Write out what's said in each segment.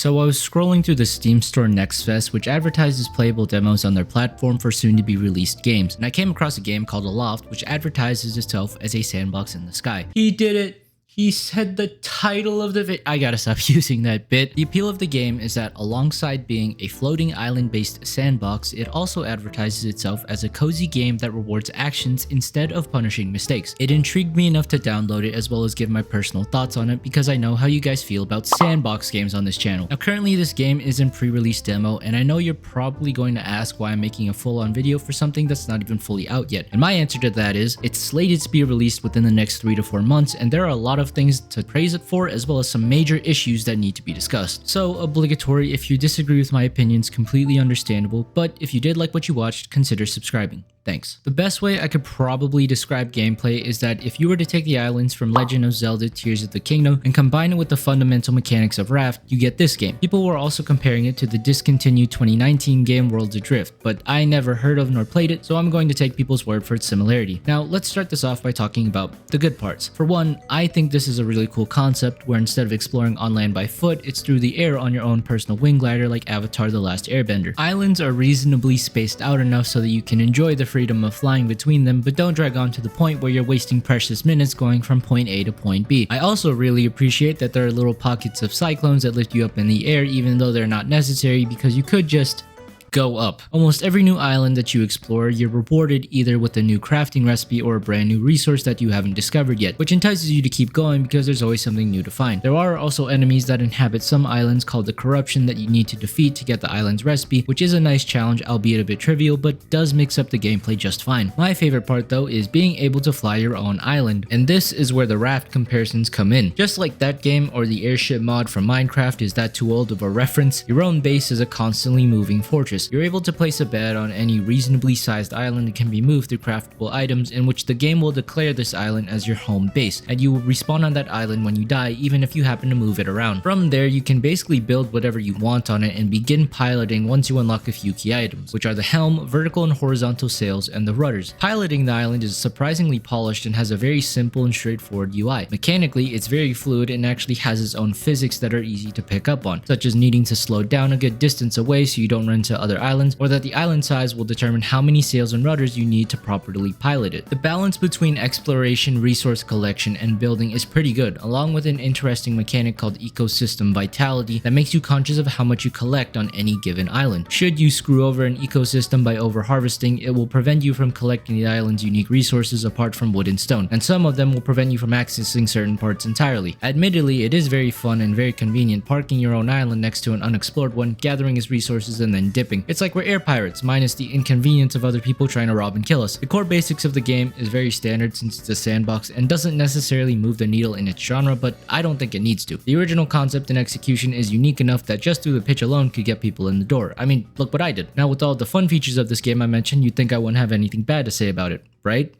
So I was scrolling through the Steam store Next Fest, which advertises playable demos on their platform for soon to be released games, and I came across a game called Aloft, which advertises itself as a sandbox in the sky. He did it! He said the title of the video. I gotta stop using that bit. The appeal of the game is that alongside being a floating island-based sandbox, it also advertises itself as a cozy game that rewards actions instead of punishing mistakes. It intrigued me enough to download it as well as give my personal thoughts on it because I know how you guys feel about sandbox games on this channel. Now currently this game is in pre-release demo, and I know you're probably going to ask why I'm making a full-on video for something that's not even fully out yet. And my answer to that is, it's slated to be released within the next 3 to 4 months, and there are a lot of things to praise it for as well as some major issues that need to be discussed. So obligatory, if you disagree with my opinions, completely understandable, but if you did like what you watched, consider subscribing. Thanks. The best way I could probably describe gameplay is that if you were to take the islands from Legend of Zelda Tears of the Kingdom and combine it with the fundamental mechanics of Raft, you get this game. People were also comparing it to the discontinued 2019 game Worlds Adrift, but I never heard of nor played it, so I'm going to take people's word for its similarity. Now let's start this off by talking about the good parts. For one, I think this is a really cool concept where instead of exploring on land by foot, it's through the air on your own personal wing glider like Avatar: The Last Airbender. Islands are reasonably spaced out enough so that you can enjoy the freedom of flying between them, but don't drag on to the point where you're wasting precious minutes going from point A to point B. I also really appreciate that there are little pockets of cyclones that lift you up in the air even though they're not necessary because you could just go up. Almost every new island that you explore, you're rewarded either with a new crafting recipe or a brand new resource that you haven't discovered yet, which entices you to keep going because there's always something new to find. There are also enemies that inhabit some islands called the Corruption that you need to defeat to get the island's recipe, which is a nice challenge, albeit a bit trivial, but does mix up the gameplay just fine. My favorite part though is being able to fly your own island, and this is where the raft comparisons come in. Just like that game or the airship mod from Minecraft is that too old of a reference, your own base is a constantly moving fortress. You're able to place a bed on any reasonably sized island that can be moved through craftable items, in which the game will declare this island as your home base, and you will respawn on that island when you die even if you happen to move it around. From there, you can basically build whatever you want on it and begin piloting once you unlock a few key items, which are the helm, vertical and horizontal sails, and the rudders. Piloting the island is surprisingly polished and has a very simple and straightforward UI. Mechanically, it's very fluid and actually has its own physics that are easy to pick up on, such as needing to slow down a good distance away so you don't run into other islands, or that the island size will determine how many sails and rudders you need to properly pilot it. The balance between exploration, resource collection, and building is pretty good, along with an interesting mechanic called ecosystem vitality that makes you conscious of how much you collect on any given island. Should you screw over an ecosystem by over-harvesting, it will prevent you from collecting the island's unique resources apart from wood and stone, and some of them will prevent you from accessing certain parts entirely. Admittedly, it is very fun and very convenient parking your own island next to an unexplored one, gathering its resources, and then dipping. It's like we're air pirates, minus the inconvenience of other people trying to rob and kill us. The core basics of the game is very standard since it's a sandbox and doesn't necessarily move the needle in its genre, but I don't think it needs to. The original concept and execution is unique enough that just through the pitch alone could get people in the door. I mean, look what I did. Now with all the fun features of this game I mentioned, you'd think I wouldn't have anything bad to say about it, right?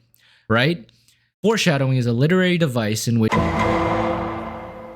Right? Foreshadowing is a literary device in which...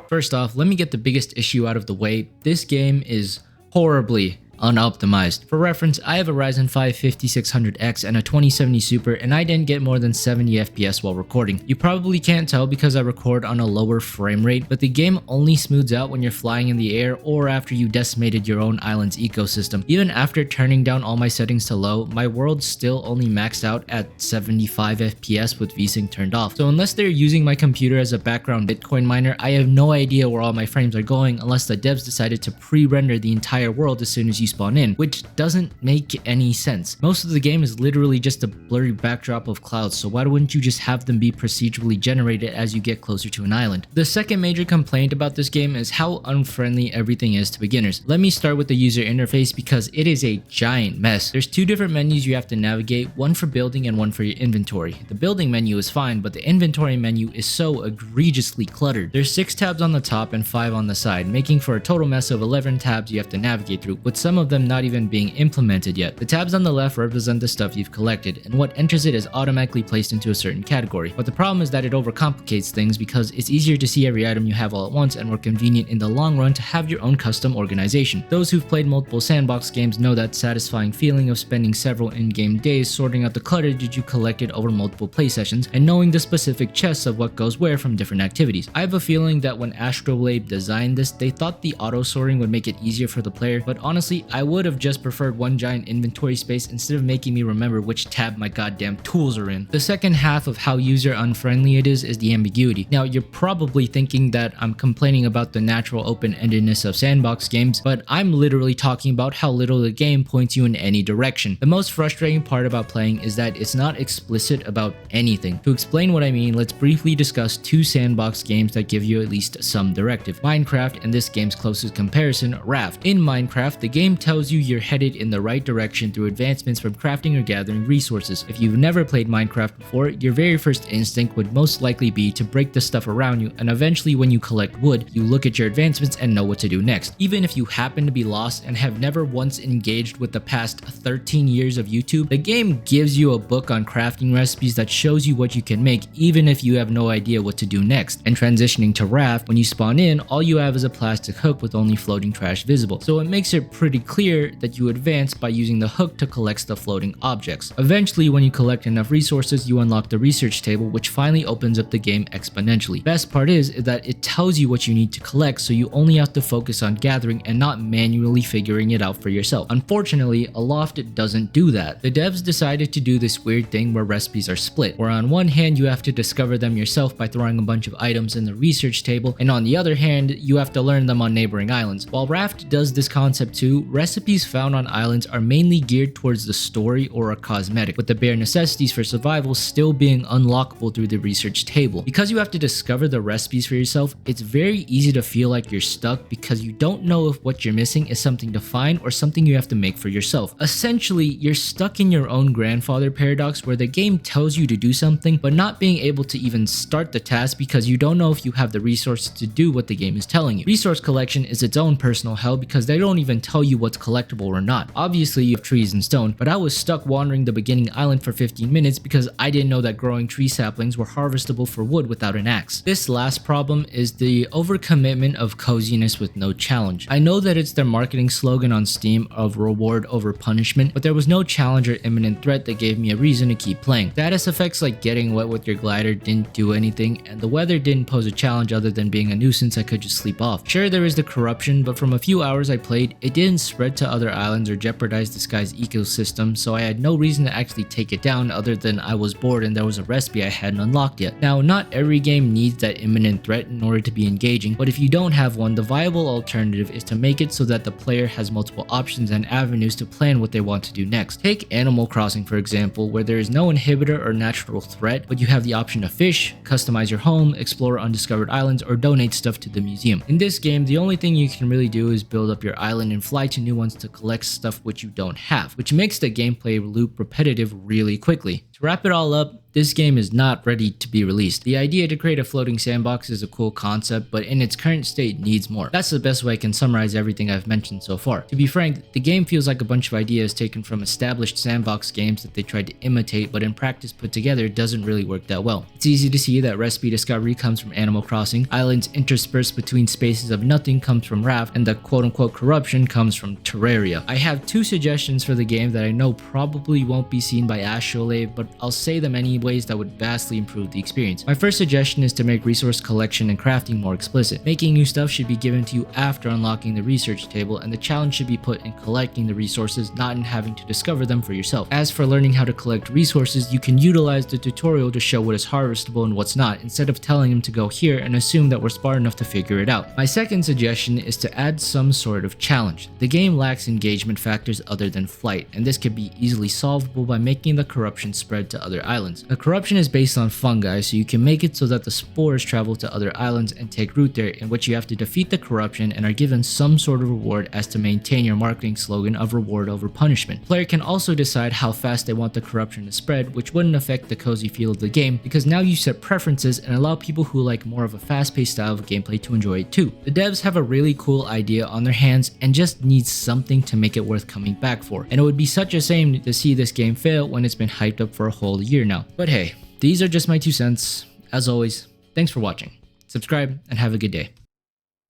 First off, let me get the biggest issue out of the way. This game is horribly unoptimized. For reference, I have a Ryzen 5 5600X and a 2070 Super, and I didn't get more than 70 FPS while recording. You probably can't tell because I record on a lower frame rate, but the game only smooths out when you're flying in the air or after you decimated your own island's ecosystem. Even after turning down all my settings to low, my world still only maxed out at 75 FPS with VSync turned off. So unless they're using my computer as a background Bitcoin miner, I have no idea where all my frames are going unless the devs decided to pre-render the entire world as soon as you spawn in, which doesn't make any sense. Most of the game is literally just a blurry backdrop of clouds, so why wouldn't you just have them be procedurally generated as you get closer to an island? The second major complaint about this game is how unfriendly everything is to beginners. Let me start with the user interface because it is a giant mess. There's two different menus you have to navigate, one for building and one for your inventory. The building menu is fine, but the inventory menu is so egregiously cluttered. There's 6 tabs on the top and 5 on the side, making for a total mess of 11 tabs you have to navigate through, with some some of them not even being implemented yet. The tabs on the left represent the stuff you've collected, and what enters it is automatically placed into a certain category. But the problem is that it overcomplicates things because it's easier to see every item you have all at once and more convenient in the long run to have your own custom organization. Those who've played multiple Sandbox games know that satisfying feeling of spending several in-game days sorting out the clutter that you collected over multiple play sessions and knowing the specific chests of what goes where from different activities. I have a feeling that when Astrolabe designed this, they thought the auto sorting would make it easier for the player, but honestly, I would have just preferred one giant inventory space instead of making me remember which tab my goddamn tools are in. The second half of how user unfriendly it is the ambiguity. Now, you're probably thinking that I'm complaining about the natural open-endedness of Sandbox games, but I'm literally talking about how little the game points you in any direction. The most frustrating part about playing is that it's not explicit about anything. To explain what I mean, let's briefly discuss two Sandbox games that give you at least some directive. Minecraft and this game's closest comparison, Raft. In Minecraft, the game tells you you're headed in the right direction through advancements from crafting or gathering resources. If you've never played Minecraft before, your very first instinct would most likely be to break the stuff around you, and eventually when you collect wood, you look at your advancements and know what to do next. Even if you happen to be lost and have never once engaged with the past 13 years of YouTube, the game gives you a book on crafting recipes that shows you what you can make even if you have no idea what to do next. And transitioning to Raft, when you spawn in, all you have is a plastic hook with only floating trash visible. So it makes it pretty clear that you advance by using the hook to collect the floating objects. Eventually, when you collect enough resources, you unlock the research table, which finally opens up the game exponentially. Best part is that it tells you what you need to collect, so you only have to focus on gathering and not manually figuring it out for yourself. Unfortunately, Aloft doesn't do that. The devs decided to do this weird thing where recipes are split, where on one hand you have to discover them yourself by throwing a bunch of items in the research table, and on the other hand you have to learn them on neighboring islands. While Raft does this concept too, recipes found on islands are mainly geared towards the story or a cosmetic, with the bare necessities for survival still being unlockable through the research table. Because you have to discover the recipes for yourself, it's very easy to feel like you're stuck because you don't know if what you're missing is something to find or something you have to make for yourself. Essentially, you're stuck in your own grandfather paradox where the game tells you to do something but not being able to even start the task because you don't know if you have the resources to do what the game is telling you. Resource collection is its own personal hell because they don't even tell you what's collectible or not. Obviously, you have trees and stone, but I was stuck wandering the beginning island for 15 minutes because I didn't know that growing tree saplings were harvestable for wood without an axe. This last problem is the overcommitment of coziness with no challenge. I know that it's their marketing slogan on Steam of reward over punishment, but there was no challenge or imminent threat that gave me a reason to keep playing. Status effects like getting wet with your glider didn't do anything, and the weather didn't pose a challenge other than being a nuisance I could just sleep off. Sure, there is the corruption, but from a few hours I played, it didn't spread to other islands or jeopardize the sky's ecosystem, so I had no reason to actually take it down other than I was bored and there was a recipe I hadn't unlocked yet. Now, not every game needs that imminent threat in order to be engaging, but if you don't have one, the viable alternative is to make it so that the player has multiple options and avenues to plan what they want to do next. Take Animal Crossing for example, where there is no inhibitor or natural threat, but you have the option to fish, customize your home, explore undiscovered islands, or donate stuff to the museum. In this game, the only thing you can really do is build up your island and fly to new ones to collect stuff which you don't have, which makes the gameplay loop repetitive really quickly. To wrap it all up, this game is not ready to be released. The idea to create a floating sandbox is a cool concept, but in its current state needs more. That's the best way I can summarize everything I've mentioned so far. To be frank, the game feels like a bunch of ideas taken from established sandbox games that they tried to imitate, but in practice put together doesn't really work that well. It's easy to see that recipe discovery comes from Animal Crossing, islands interspersed between spaces of nothing comes from Raft, and the quote-unquote corruption comes from Terraria. I have two suggestions for the game that I know probably won't be seen by Astrolabe, but I'll say them anyway that would vastly improve the experience. My first suggestion is to make resource collection and crafting more explicit. Making new stuff should be given to you after unlocking the research table, and the challenge should be put in collecting the resources, not in having to discover them for yourself. As for learning how to collect resources, you can utilize the tutorial to show what is harvestable and what's not, instead of telling him to go here and assume that we're smart enough to figure it out. My second suggestion is to add some sort of challenge. The game lacks engagement factors other than flight, and this could be easily solvable by making the corruption spread spread to other islands. The corruption is based on fungi, so you can make it so that the spores travel to other islands and take root there, in which you have to defeat the corruption and are given some sort of reward as to maintain your marketing slogan of reward over punishment. The player can also decide how fast they want the corruption to spread, which wouldn't affect the cozy feel of the game because now you set preferences and allow people who like more of a fast-paced style of gameplay to enjoy it too. The devs have a really cool idea on their hands and just need something to make it worth coming back for, and it would be such a shame to see this game fail when it's been hyped up for a whole year now. But hey, these are just my 2 cents. As always, thanks for watching. Subscribe and have a good day.